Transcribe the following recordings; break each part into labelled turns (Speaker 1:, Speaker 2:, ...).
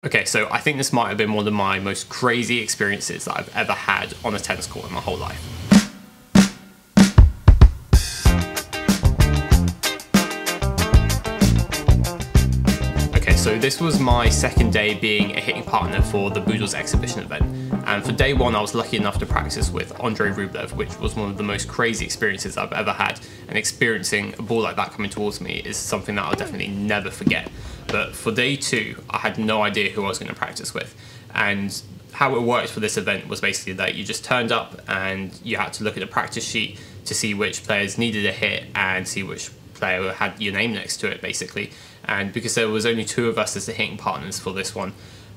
Speaker 1: Okay, so I think this might have been one of my most crazy experiences that I've ever had on a tennis court in my whole life. Okay, so this was my second day being a hitting partner for the Boodles exhibition event. And for day one, I was lucky enough to practice with Andrei Rublev, which was one of the most crazy experiences I've ever had. And experiencing a ball like that coming towards me is something that I'll definitely never forget. But for day two, I had no idea who I was going to practice with. And how it worked for this event was basically that you just turned up and you had to look at a practice sheet to see which players needed a hit and see which player had your name next to it, basically. And because there was only two of us as the hitting partners for this one,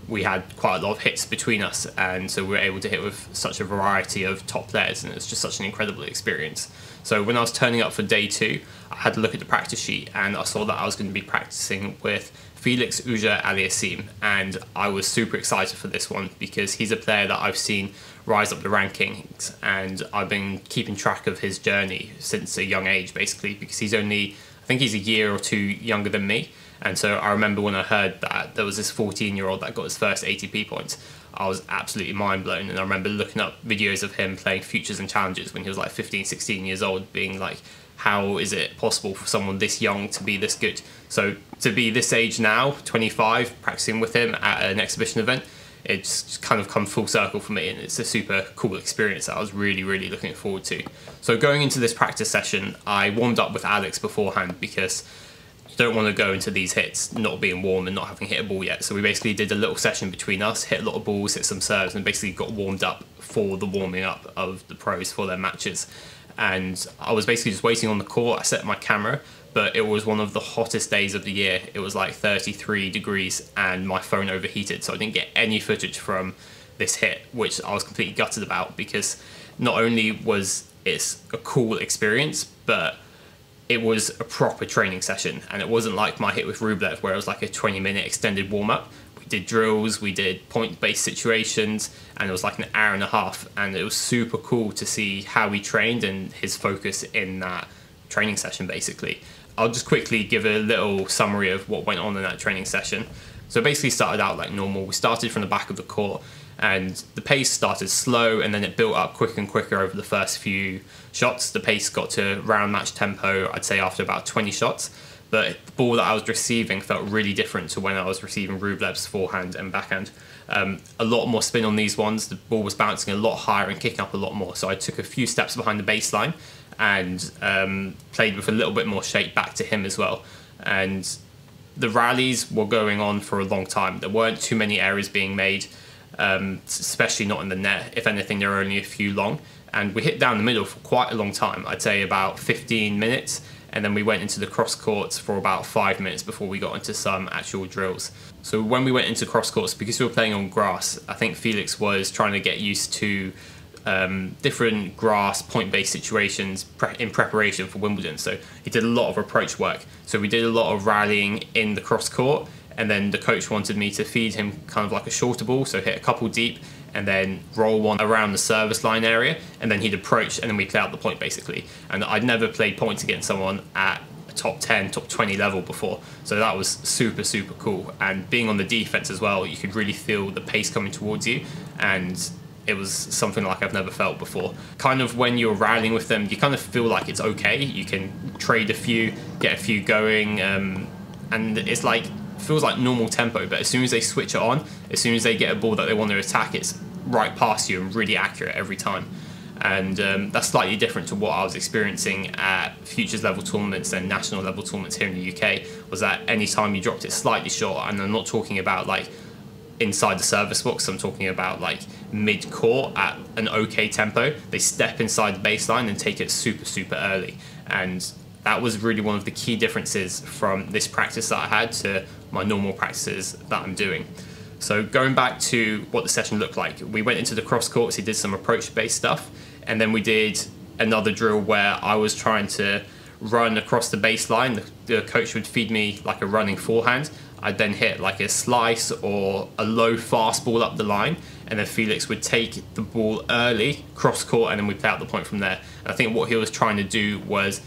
Speaker 1: we had quite a lot of hits between us, and so we were able to hit with such a variety of top players, and it was just such an incredible experience. So when I was turning up for day two, I had to look at the practice sheet and I saw that I was going to be practicing with Felix Auger-Aliassime, and I was super excited for this one because he's a player that I've seen rise up the rankings, and I've been keeping track of his journey since a young age, basically, because he's only, I think he's a year or two younger than me. And so I remember when I heard that there was this 14-year-old that got his first ATP points, I was absolutely mind blown. And I remember looking up videos of him playing futures and challenges when he was like 15, 16 years old, being like, how is it possible for someone this young to be this good? So to be this age now, 25, practicing with him at an exhibition event, it's kind of come full circle for me, and it's a super cool experience that I was really, really looking forward to. So going into this practice session, I warmed up with Alex beforehand because you don't want to go into these hits not being warm and not having hit a ball yet. So we basically did a little session between us, hit a lot of balls, hit some serves, and basically got warmed up for the warming up of the pros for their matches. And I was basically just waiting on the court. I set my camera, but it was one of the hottest days of the year. It was like 33 degrees and my phone overheated, so I didn't get any footage from this hit, which I was completely gutted about, because not only was it a cool experience, but it was a proper training session, and it wasn't like my hit with Rublev where it was like a 20-minute extended warm-up. We did drills, we did point-based situations, and it was like an hour and a half, and it was super cool to see how he trained and his focus in that training session, basically. I'll just quickly give a little summary of what went on in that training session. So it basically started out like normal. We started from the back of the court, and the pace started slow, and then it built up quicker and quicker over the first few shots. The pace got to round match tempo, I'd say, after about 20 shots. But the ball that I was receiving felt really different to when I was receiving Rublev's forehand and backhand. A lot more spin on these ones. The ball was bouncing a lot higher and kicking up a lot more. So I took a few steps behind the baseline and played with a little bit more shape back to him as well. And the rallies were going on for a long time. There weren't too many errors being made, especially not in the net. If anything, there were only a few long. And we hit down the middle for quite a long time. I'd say about 15 minutes. And then we went into the cross courts for about 5 minutes before we got into some actual drills. So when we went into cross courts, because we were playing on grass, I think Felix was trying to get used to different grass point-based situations in preparation for Wimbledon. So he did a lot of approach work. So we did a lot of rallying in the cross court, and then the coach wanted me to feed him kind of like a shorter ball, so hit a couple deep and then roll one around the service line area, and then he'd approach, and then we'd play out the point, basically. And I'd never played points against someone at a top 10, top 20 level before, so that was super, super cool. And being on the defense as well, you could really feel the pace coming towards you, and it was something like I've never felt before. Kind of when you're rallying with them, you kind of feel like it's okay. You can trade a few, get a few going, and it's like, feels like normal tempo, but as soon as they switch it on, as soon as they get a ball that they want to attack, it's right past you and really accurate every time. And that's slightly different to what I was experiencing at futures level tournaments and national level tournaments here in the UK, was that any time you dropped it slightly short, and I'm not talking about like inside the service box, I'm talking about like mid-court at an okay tempo, they step inside the baseline and take it super, super early. And that was really one of the key differences from this practice that I had to my normal practices that I'm doing. So going back to what the session looked like, we went into the cross courts, he did some approach-based stuff, and then we did another drill where I was trying to run across the baseline. The coach would feed me like a running forehand. I'd then hit like a slice or a low fast ball up the line, and then Felix would take the ball early, cross court, and then we'd play out the point from there. And I think what he was trying to do was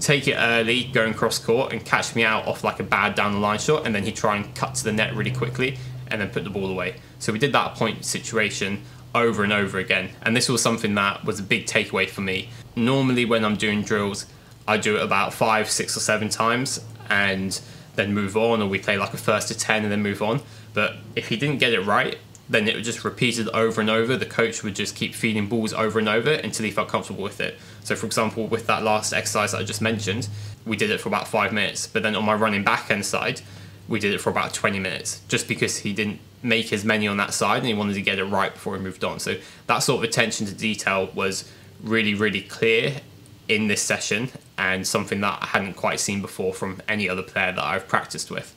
Speaker 1: take it early, going cross court, and catch me out off like a bad down the line shot, and then he'd try and cut to the net really quickly and then put the ball away. So we did that point situation over and over again, and this was something that was a big takeaway for me. Normally when I'm doing drills, I do it about 5, 6 or 7 times and then move on, or we play like a first to 10 and then move on. But if he didn't get it right, then it would just repeat it over and over. The coach would just keep feeding balls over and over until he felt comfortable with it. So for example, with that last exercise that I just mentioned, we did it for about 5 minutes, but then on my running backhand side, we did it for about 20 minutes, just because he didn't make as many on that side and he wanted to get it right before he moved on. So that sort of attention to detail was really, really clear in this session, and something that I hadn't quite seen before from any other player that I've practiced with.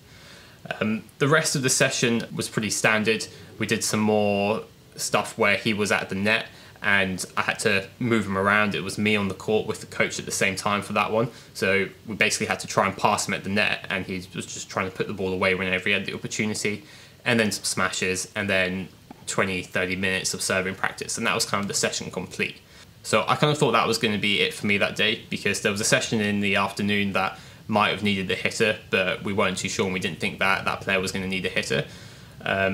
Speaker 1: The rest of the session was pretty standard. We did some more stuff where he was at the net and I had to move him around. It was me on the court with the coach at the same time for that one. So we basically had to try and pass him at the net, and he was just trying to put the ball away whenever he had the opportunity, and then some smashes, and then 20-30 minutes of serving practice, and that was kind of the session complete. So I kind of thought that was going to be it for me that day, because there was a session in the afternoon that might have needed a hitter, but we weren't too sure and we didn't think that that player was going to need a hitter.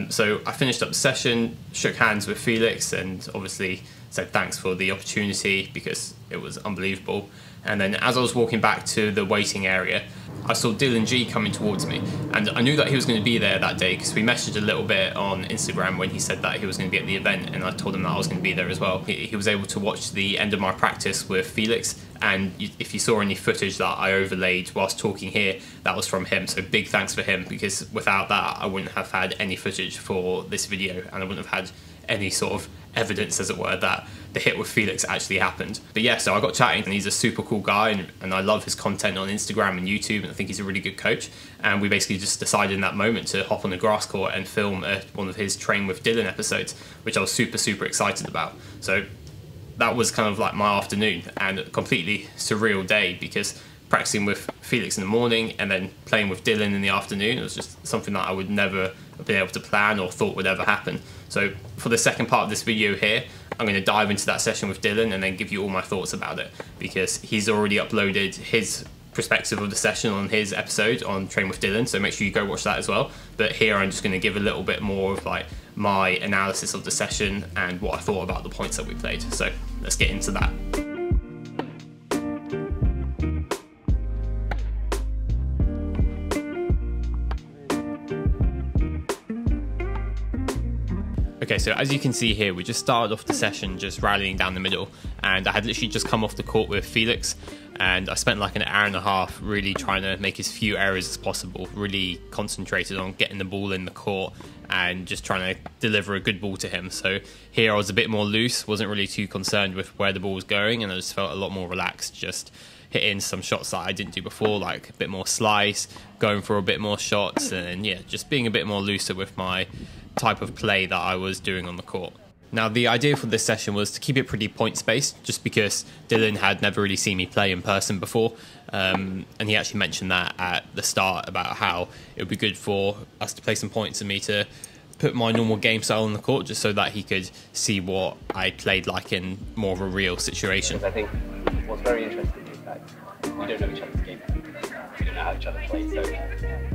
Speaker 1: So I finished up the session, shook hands with Felix, and obviously said thanks for the opportunity because it was unbelievable. And then as I was walking back to the waiting area, I saw Dylan G coming towards me, and I knew that he was going to be there that day because we messaged a little bit on Instagram when he said that he was going to be at the event, and I told him that I was going to be there as well. He was able to watch the end of my practice with Felix, and if you saw any footage that I overlaid whilst talking here, that was from him. So big thanks for him, because without that I wouldn't have had any footage for this video, and I wouldn't have had any sort of evidence, as it were, that the hit with Felix actually happened. But yeah, so I got chatting, and he's a super cool guy, and I love his content on Instagram and YouTube, and I think he's a really good coach. And we basically just decided in that moment to hop on the grass court and film one of his Train with Dylan episodes, which I was super excited about. So that was kind of like my afternoon, and a completely surreal day, because practicing with Felix in the morning and then playing with Dylan in the afternoon, it was just something that I would never have been able to plan or thought would ever happen. So for the second part of this video here, I'm going to dive into that session with Dylan and then give you all my thoughts about it, because he's already uploaded his perspective of the session on his episode on Train with Dylan, so make sure you go watch that as well. But here I'm just going to give a little bit more of like my analysis of the session and what I thought about the points that we played. So let's get into that. Okay, so as you can see here, we just started off the session just rallying down the middle, and I had literally just come off the court with Felix, and I spent like an hour and a half really trying to make as few errors as possible, really concentrated on getting the ball in the court and just trying to deliver a good ball to him. So here I was a bit more loose, wasn't really too concerned with where the ball was going, and I just felt a lot more relaxed, just hitting some shots that I didn't do before, like a bit more slice, going for a bit more shots, and yeah, just being a bit more looser with my type of play that I was doing on the court. Now, the idea for this session was to keep it pretty points based, just because Dylan had never really seen me play in person before, and he actually mentioned that at the start about how it would be good for us to play some points and me to put my normal game style on the court, just so that he could see what I played like in more of a real situation.
Speaker 2: I think what's very interesting is that we don't know each other's game. We don't know how each other play, so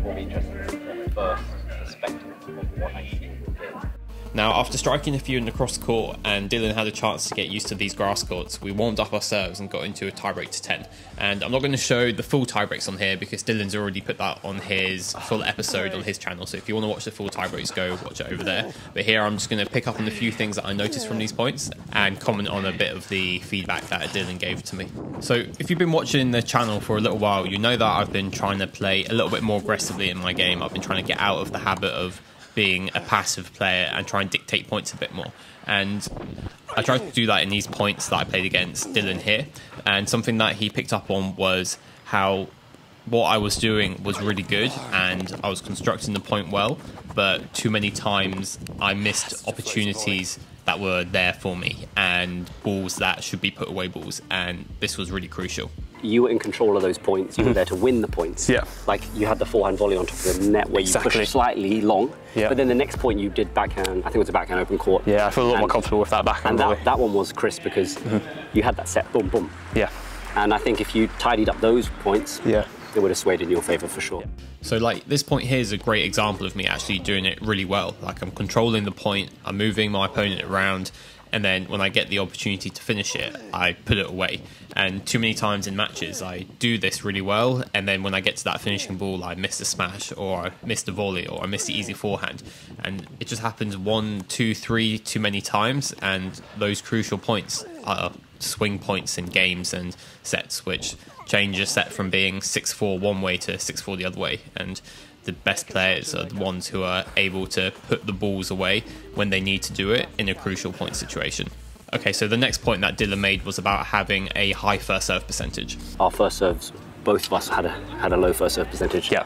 Speaker 2: we'll be interested to see the first perspective of what I think we'll do.
Speaker 1: Now, after striking a few in the cross court and Dylan had a chance to get used to these grass courts, we warmed up our serves and got into a tiebreak to 10. And I'm not going to show the full tiebreaks on here because Dylan's already put that on his full episode on his channel. So if you want to watch the full tiebreaks, go watch it over there. But here I'm just going to pick up on the few things that I noticed from these points and comment on a bit of the feedback that Dylan gave to me. So if you've been watching the channel for a little while, you know that I've been trying to play a little bit more aggressively in my game. I've been trying to get out of the habit of being a passive player and try and dictate points a bit more, and I tried to do that in these points that I played against Dylan here. And something that he picked up on was how what I was doing was really good and I was constructing the point well, but too many times I missed opportunities that were there for me and balls that should be put away balls, and this was really crucial.
Speaker 2: You were in control of those points. You were there to win the points. Yeah. Like you had the forehand volley on top of the net where you pushed slightly long. Yeah. But then the next point you did backhand. I think it was a backhand open court.
Speaker 3: Yeah, I feel a lot more comfortable with that backhand volley.
Speaker 2: And that one was crisp because you had that set boom boom.
Speaker 3: Yeah.
Speaker 2: And I think if you tidied up those points,
Speaker 4: it would have swayed in your favour for sure.
Speaker 1: So like this point here is a great example of me actually doing it really well. Like I'm controlling the point, I'm moving my opponent around, and then when I get the opportunity to finish it, I put it away. And too many times in matches, I do this really well, and then when I get to that finishing ball, I miss the smash, or I miss the volley, or I miss the easy forehand. And it just happens 1, 2, 3 too many times, and those crucial points are swing points in games and sets, which change a set from being 6-4 one way to 6-4 the other way. And the best players are the ones who are able to put the balls away when they need to do it in a crucial point situation. Okay, so the next point that Dylan made was about having a high first serve percentage.
Speaker 4: Our first serves, both of us had a low first serve percentage.
Speaker 3: Yeah.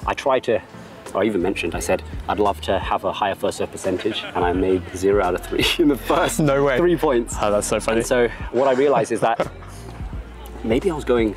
Speaker 4: I even mentioned, I said, I'd love to have a higher first serve percentage, and I made 0 out of 3 in the first
Speaker 3: No way.
Speaker 4: 3 points.
Speaker 3: Oh, that's so funny.
Speaker 4: And so what I realized is that maybe I was going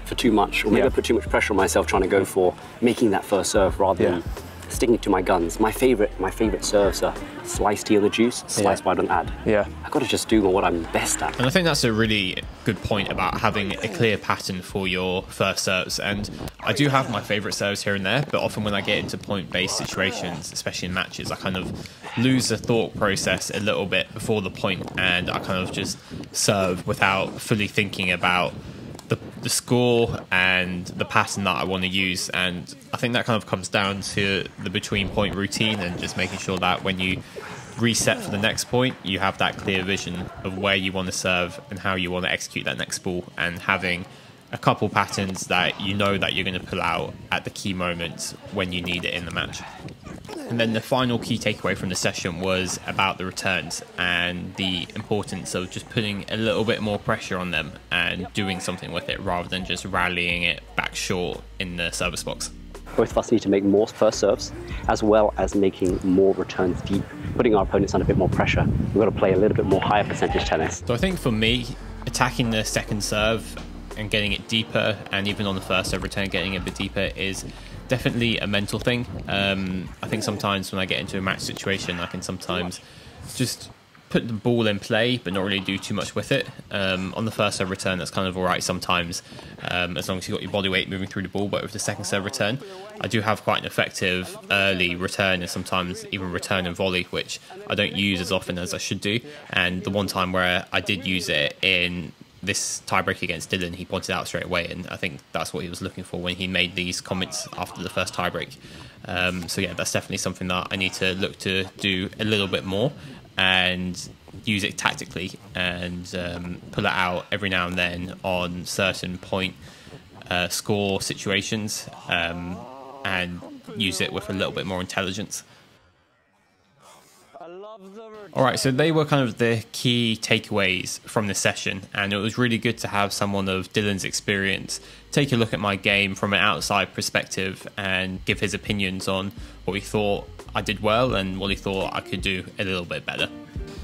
Speaker 4: for too much, or maybe I put too much pressure on myself trying to go for making that first serve rather than sticking to my guns. My favorite serves are slice tea on the juice, slice but I don't add.
Speaker 3: Yeah.
Speaker 4: I've got to just do what I'm best at.
Speaker 1: And I think that's a really good point about having a clear pattern for your first serves. And I do have my favourite serves here and there, but often when I get into point-based situations, especially in matches, I kind of lose the thought process a little bit before the point, and I kind of just serve without fully thinking about the score and the pattern that I want to use. And I think that kind of comes down to the between point routine and just making sure that when you reset for the next point, you have that clear vision of where you want to serve and how you want to execute that next ball, and having a couple patterns that you know that you're going to pull out at the key moments when you need it in the match. And then the final key takeaway from the session was about the returns and the importance of just putting a little bit more pressure on them and doing something with it rather than just rallying it back short in the service box.
Speaker 4: Both of us need to make more first serves, as well as making more returns deep, putting our opponents under a bit more pressure. We've got to play a little bit more higher percentage tennis.
Speaker 1: So I think for me, attacking the second serve and getting it deeper, and even on the first serve return getting it a bit deeper, is definitely a mental thing. I think sometimes when I get into a match situation, I can sometimes just put the ball in play but not really do too much with it. On the first serve return, that's kind of alright sometimes, as long as you've got your body weight moving through the ball. But with the second serve return, I do have quite an effective early return, and sometimes even return and volley, which I don't use as often as I should do. And the one time where I did use it in this tiebreak against Dylan, he pointed out straight away, and I think that's what he was looking for when he made these comments after the first tiebreak. So yeah, that's definitely something that I need to look to do a little bit more and use it tactically, and pull it out every now and then on certain point score situations, and use it with a little bit more intelligence. Alright, so they were kind of the key takeaways from this session, and it was really good to have someone of Dylan's experience take a look at my game from an outside perspective and give his opinions on what he thought I did well and what he thought I could do a little bit better.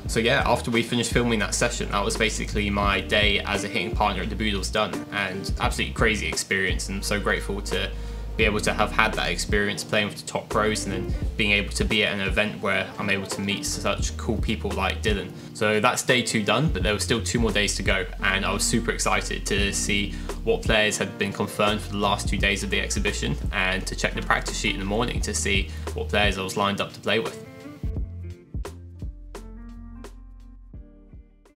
Speaker 1: So yeah, after we finished filming that session, that was basically my day as a hitting partner at the Boodles done, and absolutely crazy experience, and I'm so grateful to be able to have had that experience playing with the top pros, and then being able to be at an event where I'm able to meet such cool people like Dylan. So that's day 2 done, but there were still 2 more days to go, and I was super excited to see what players had been confirmed for the last 2 days of the exhibition, and to check the practice sheet in the morning to see what players I was lined up to play with.